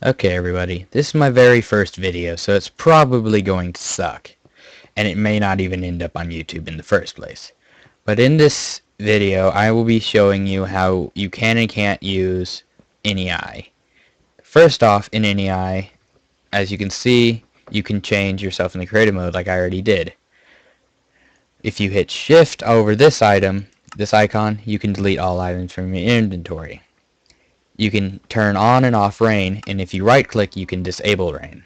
Okay everybody, this is my very first video, so it's probably going to suck, and it may not even end up on YouTube in the first place. But in this video, I will be showing you how you can and can't use NEI. First off, in NEI, as you can see, you can change yourself in the creative mode like I already did. If you hit shift over this item, this icon, you can delete all items from your inventory. You can turn on and off rain, and if you right click you can disable rain,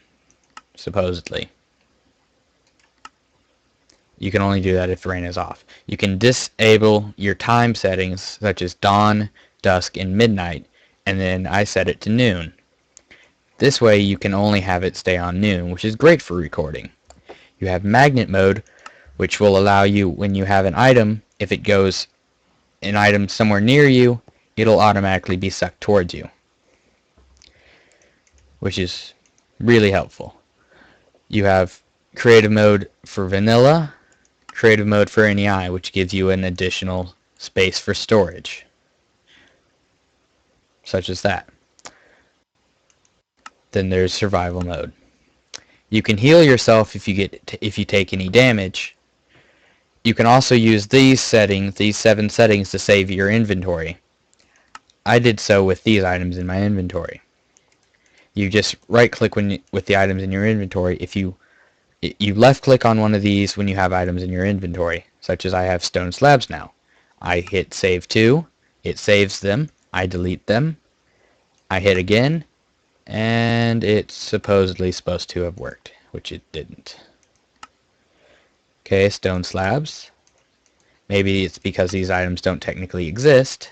supposedly. You can only do that if rain is off. You can disable your time settings such as dawn, dusk, and midnight, and then I set it to noon. This way you can only have it stay on noon, which is great for recording. You have magnet mode, which will allow you, when you have an item, if it goes an item somewhere near you, it'll automatically be sucked towards you, which is really helpful. You have creative mode for vanilla, creative mode for NEI, which gives you an additional space for storage, such as that. Then there's survival mode. You can heal yourself if you take any damage. You can also use these 7 settings to save your inventory. I did so with these items in my inventory. You just right click with the items in your inventory. If you left click on one of these when you have items in your inventory, such as I have stone slabs now. I hit save to, it saves them, I delete them, I hit again, and it's supposedly supposed to have worked, which it didn't. Okay, stone slabs. Maybe it's because these items don't technically exist.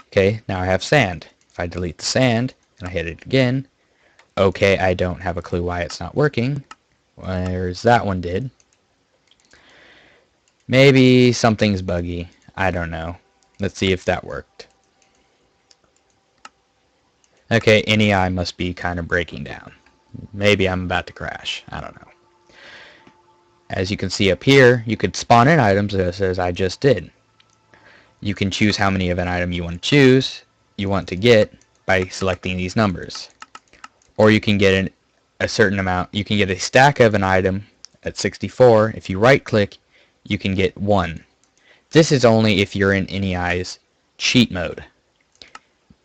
Okay, now I have sand. If I delete the sand and I hit it again, okay, I don't have a clue why it's not working, whereas that one did. Maybe something's buggy. I don't know. Let's see if that worked. Okay, NEI must be kind of breaking down. Maybe I'm about to crash. I don't know. As you can see up here, you could spawn in items as I just did. You can choose how many of an item you want to get by selecting these numbers. Or you can get a certain amount. You can get a stack of an item at 64. If you right click, you can get 1. This is only if you're in NEI's cheat mode.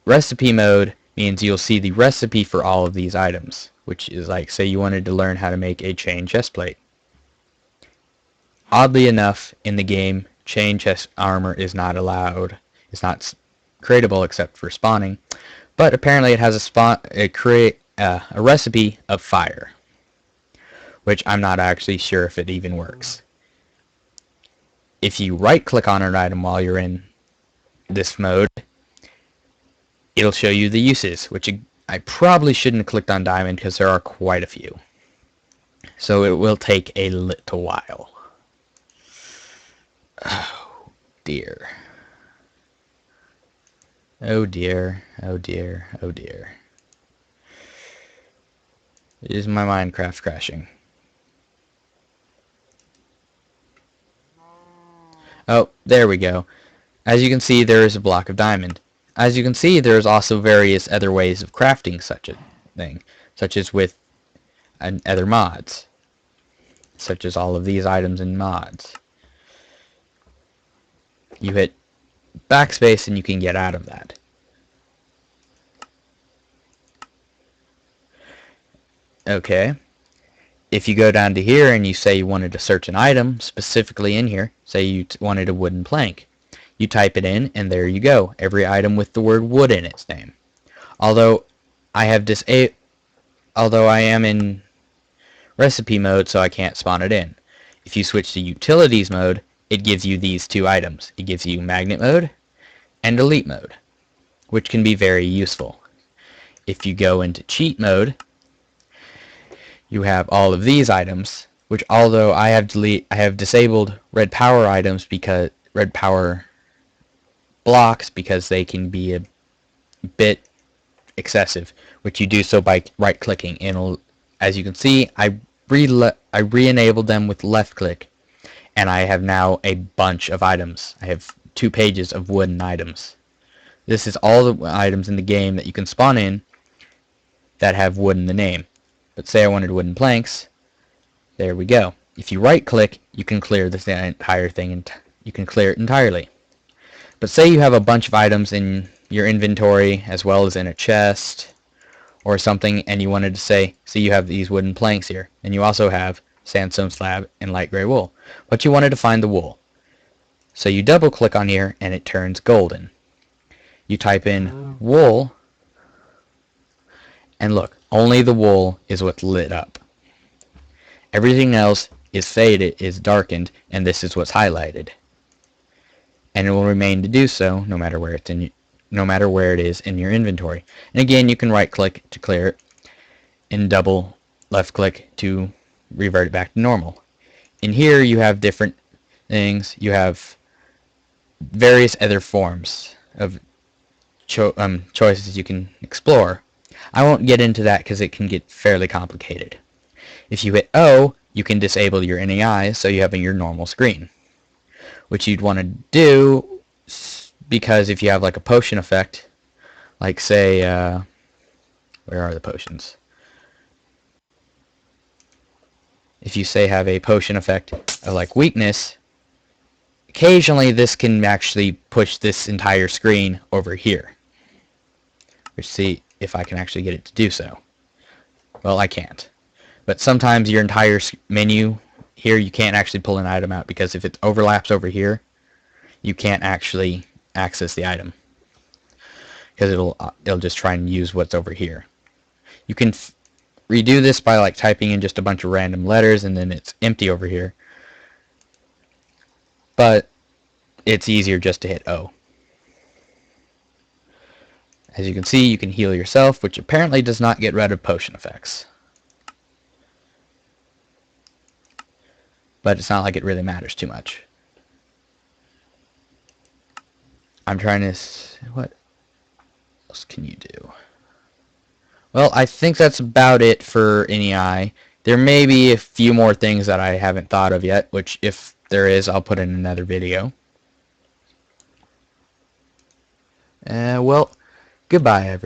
Recipe mode means you'll see the recipe for all of these items, which is like, say you wanted to learn how to make a chain chest plate. Oddly enough, in the game, chain chest armor is not allowed. It's not creatable except for spawning, but apparently it has a recipe of fire, which I'm not actually sure if it even works. If you right click on an item while you're in this mode, it'll show you the uses, which I probably shouldn't have clicked on diamond because there are quite a few. So it will take a little while. Oh dear. Oh dear, oh dear, oh dear. Is my Minecraft crashing? Oh, there we go. As you can see, there is a block of diamond. As you can see, there is also various other ways of crafting such a thing, such as with other mods, such as all of these items in mods. You hit backspace and you can get out of that. Okay. If you go down to here and you say you wanted to search an item specifically in here, say you wanted a wooden plank, you type it in and there you go. Every item with the word wood in its name. Although I am in recipe mode, so I can't spawn it in. If you switch to utilities mode, it gives you these 2 items. It gives you magnet mode and elite mode, which can be very useful. If you go into cheat mode, you have all of these items, which although I have disabled red power items, because red power blocks, because they can be a bit excessive, which you do so by right clicking, and as you can see, I re-enabled them with left click, and I have now a bunch of items. I have 2 pages of wooden items, This is all the items in the game that you can spawn in that have wood in the name. But say I wanted wooden planks, there we go. If you right click, you can clear this entire thing and you can clear it entirely. But say you have a bunch of items in your inventory as well as in a chest or something, and you wanted to say you have these wooden planks here, and you also have sandstone slab and light gray wool, but you wanted to find the wool. So you double click on here and it turns golden. You type in wool, and look, only the wool is what's lit up. Everything else is faded, is darkened, and this is what's highlighted. And it will remain to do so no matter where it is in your inventory. And again, you can right click to clear it and double left click to revert it back to normal. In here you have different things. You have various other forms of choices you can explore. I won't get into that because it can get fairly complicated. If you hit O, you can disable your NAI so you have your normal screen, which you'd want to do because if you have like a potion effect, like say, where are the potions? If you say have a potion effect of like weakness, occasionally this can actually push this entire screen over here. Let's see if I can actually get it to do so. Well, I can't. But sometimes your entire menu here, you can't actually pull an item out because if it overlaps over here, you can't actually access the item because it'll just try and use what's over here. You can redo this by like typing in just a bunch of random letters and then it's empty over here. But it's easier just to hit O. As you can see, you can heal yourself, which apparently does not get rid of potion effects. But it's not like it really matters too much. I'm trying to... what else can you do? Well, I think that's about it for NEI. There may be a few more things that I haven't thought of yet, which if there is, I'll put in another video. Well, goodbye, everyone.